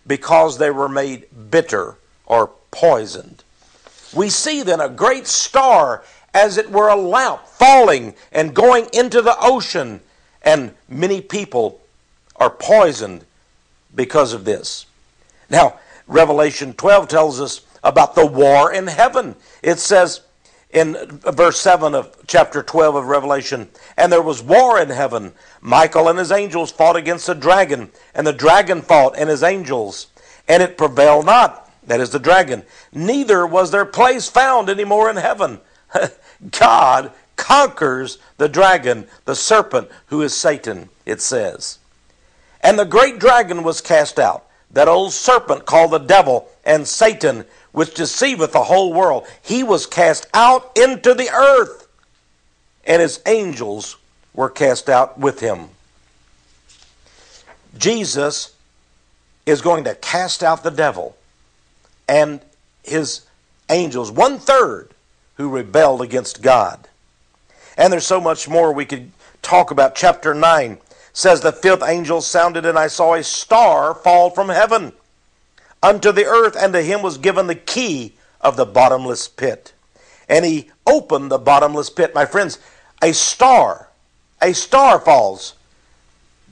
because they were made bitter or poisoned. We see then a great star, as it were a lamp, falling and going into the ocean, and many people are poisoned because of this. Now, Revelation 12 tells us about the war in heaven. It says in verse 7 of chapter 12 of Revelation, "And there was war in heaven. Michael and his angels fought against the dragon, and the dragon fought and his angels, and it prevailed not," that is the dragon, "neither was their place found any more in heaven." God conquers the dragon, the serpent, who is Satan, it says. "And the great dragon was cast out, that old serpent called the devil and Satan, which deceiveth the whole world. He was cast out into the earth, and his angels were cast out with him." Jesus is going to cast out the devil and his angels, 1/3 who rebelled against God. And there's so much more we could talk about. Chapter 9 says, "The fifth angel sounded, and I saw a star fall from heaven unto the earth, and to him was given the key of the bottomless pit. And he opened the bottomless pit." My friends, a star falls.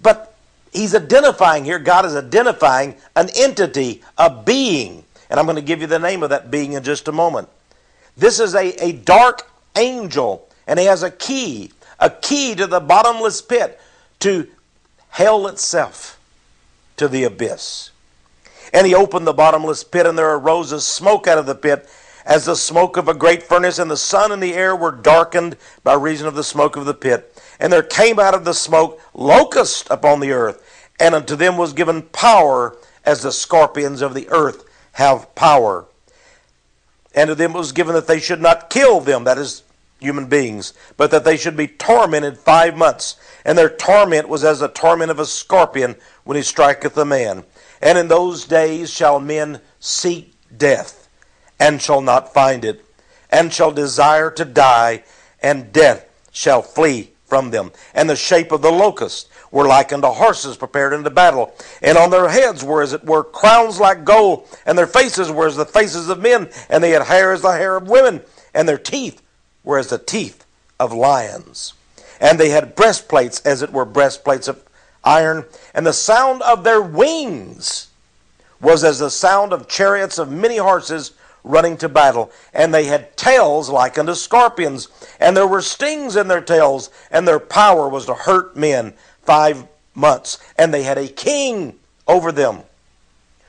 But he's identifying here, God is identifying an entity, a being. And I'm going to give you the name of that being in just a moment. This is a dark angel, and he has a key to the bottomless pit, to hell itself, to the abyss. "And he opened the bottomless pit, and there arose a smoke out of the pit, as the smoke of a great furnace, and the sun and the air were darkened by reason of the smoke of the pit. And there came out of the smoke locusts upon the earth, and unto them was given power, as the scorpions of the earth have power. And to them was given that they should not kill them," that is, human beings, "but that they should be tormented 5 months. And their torment was as the torment of a scorpion when he striketh a man. And in those days shall men seek death, and shall not find it, and shall desire to die, and death shall flee from them. And the shape of the locust were like unto horses prepared unto battle. And on their heads were as it were crowns like gold, and their faces were as the faces of men, and they had hair as the hair of women, and their teeth were as the teeth of lions. And they had breastplates as it were breastplates of iron, and the sound of their wings was as the sound of chariots of many horses running to battle. And they had tails like unto scorpions, and there were stings in their tails, and their power was to hurt men 5 months. And they had a king over them,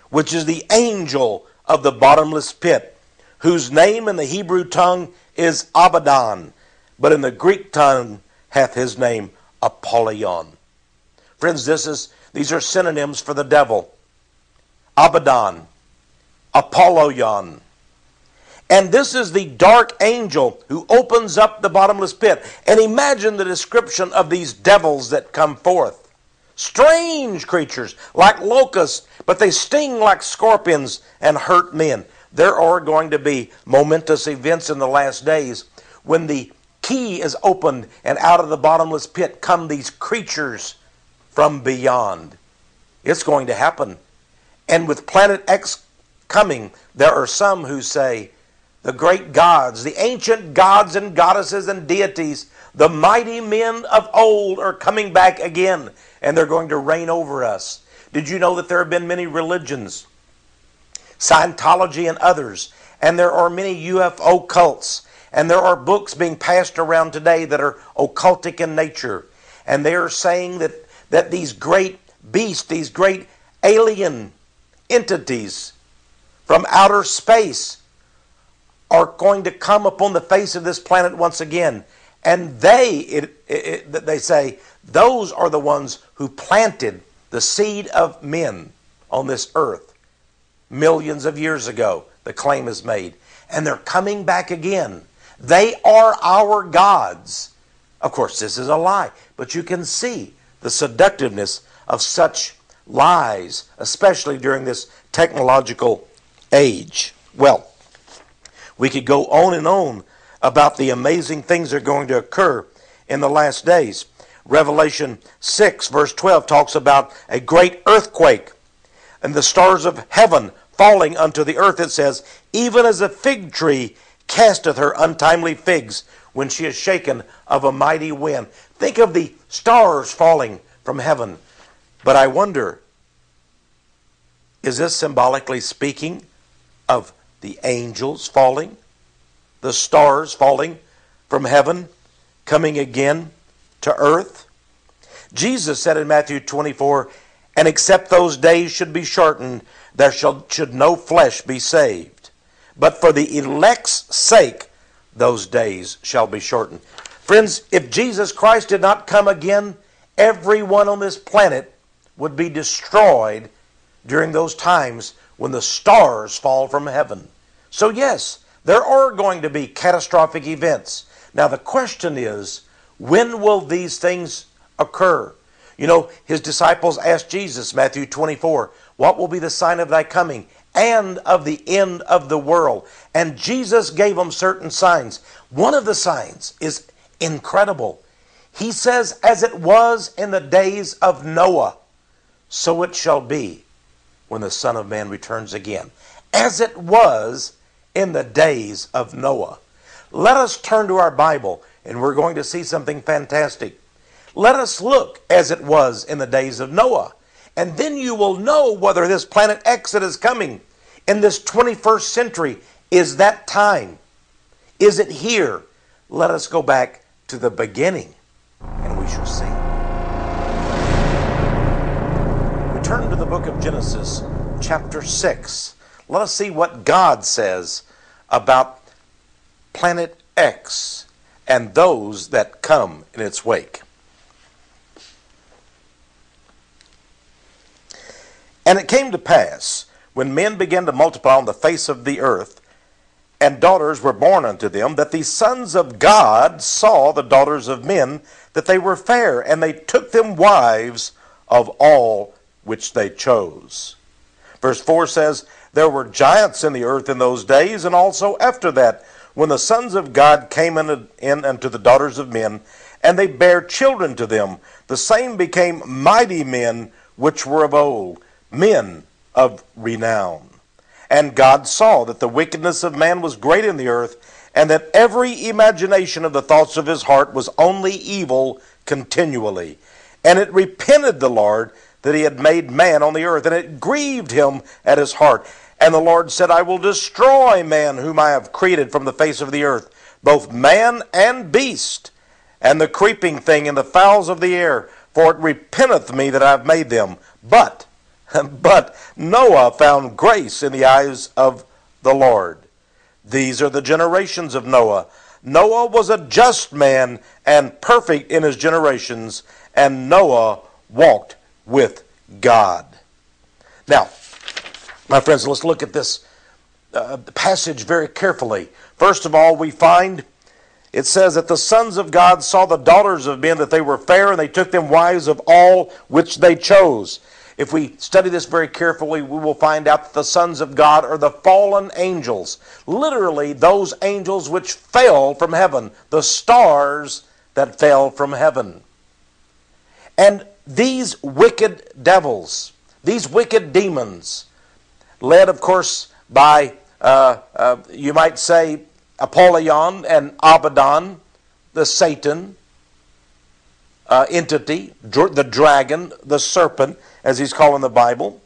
which is the angel of the bottomless pit, whose name in the Hebrew tongue is Abaddon, but in the Greek tongue hath his name Apollyon." Friends, these are synonyms for the devil. Abaddon, Apollyon. And this is the dark angel who opens up the bottomless pit. And imagine the description of these devils that come forth. Strange creatures, like locusts, but they sting like scorpions and hurt men. There are going to be momentous events in the last days when the key is opened, and out of the bottomless pit come these creatures from beyond. It's going to happen. And with Planet X coming, there are some who say, the great gods, the ancient gods and goddesses and deities, the mighty men of old are coming back again, and they're going to reign over us. Did you know that there have been many religions, Scientology and others, and there are many UFO cults, and there are books being passed around today that are occultic in nature, and they are saying that these great beasts, these great alien entities from outer space are going to come upon the face of this planet once again. And they say, those are the ones who planted the seed of men on this earth millions of years ago, the claim is made. And they're coming back again. They are our gods. Of course, this is a lie, but you can see the seductiveness of such lies, especially during this technological age. Well, we could go on and on about the amazing things that are going to occur in the last days. Revelation 6 verse 12 talks about a great earthquake. and the stars of heaven falling unto the earth, it says, even as a fig tree casteth her untimely figs when she is shaken of a mighty wind. Think of the stars falling from heaven. But I wonder, is this symbolically speaking of the angels falling? The stars falling from heaven, coming again to earth? Jesus said in Matthew 24, and except those days should be shortened, there should no flesh be saved. But for the elect's sake, those days shall be shortened. Friends, if Jesus Christ did not come again, everyone on this planet would be destroyed during those times when the stars fall from heaven. So yes, there are going to be catastrophic events. Now the question is, when will these things occur? You know, his disciples asked Jesus, Matthew 24, what will be the sign of thy coming and of the end of the world? And Jesus gave them certain signs. One of the signs is incredible. He says, as it was in the days of Noah, so it shall be when the Son of Man returns again. As it was in the days of Noah. Let us turn to our Bible, and we're going to see something fantastic. Let us look as it was in the days of Noah. And then you will know whether this planet X that is coming in this 21st century is that time. Is it here? Let us go back to the beginning, and we shall see. We turn to the book of Genesis, chapter 6. Let us see what God says about planet X and those that come in its wake. And it came to pass, when men began to multiply on the face of the earth, and daughters were born unto them, that the sons of God saw the daughters of men, that they were fair, and they took them wives of all which they chose. Verse 4 says, there were giants in the earth in those days, and also after that, when the sons of God came in unto the daughters of men, and they bare children to them, the same became mighty men which were of old, men of renown. And God saw that the wickedness of man was great in the earth, and that every imagination of the thoughts of his heart was only evil continually. And it repented the Lord that he had made man on the earth, and it grieved him at his heart. And the Lord said, I will destroy man whom I have created from the face of the earth, both man and beast, and the creeping thing and the fowls of the air, for it repenteth me that I have made them. But Noah found grace in the eyes of the Lord. These are the generations of Noah. Noah was a just man and perfect in his generations, and Noah walked with God. Now, my friends, let's look at this passage very carefully. First of all, we find it says that the sons of God saw the daughters of men, that they were fair, and they took them wives of all which they chose. If we study this very carefully, we will find out that the sons of God are the fallen angels. Literally, those angels which fell from heaven, the stars that fell from heaven. And these wicked devils, these wicked demons, led, of course, by, you might say, Apollyon and Abaddon, the Satan entity, the dragon, the serpent, as he's called in the Bible.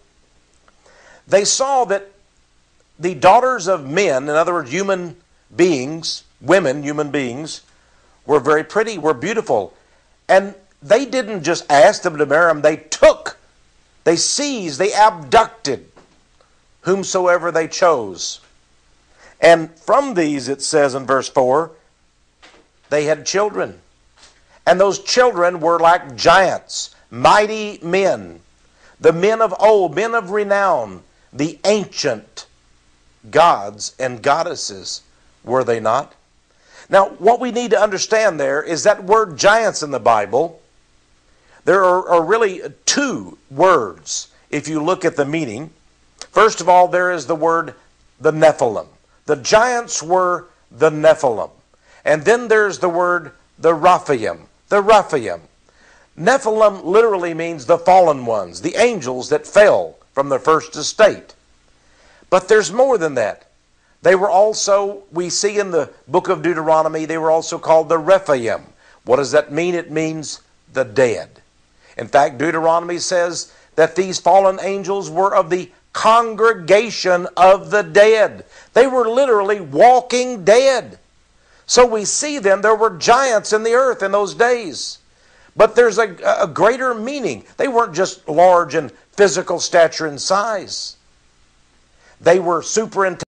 They saw that the daughters of men, in other words, human beings, women, human beings, were very pretty, were beautiful. And they didn't just ask them to marry them, they seized, they abducted whomsoever they chose. And from these, it says in verse 4, they had children. And those children were like giants, mighty men, the men of old, men of renown, the ancient gods and goddesses, were they not? Now, what we need to understand there is that word giants in the Bible, there are really two words if you look at the meaning. First of all, there is the word the Nephilim. The giants were the Nephilim. And then there's the word the Rephaim. The Rephaim. Nephilim literally means the fallen ones, the angels that fell from their first estate. But there's more than that. They were also, we see in the book of Deuteronomy, they were also called the Rephaim. What does that mean? It means the dead. In fact, Deuteronomy says that these fallen angels were of the congregation of the dead. They were literally walking dead. So we see them, there were giants in the earth in those days. But there's a greater meaning. They weren't just large in physical stature and size. They were super intelligent.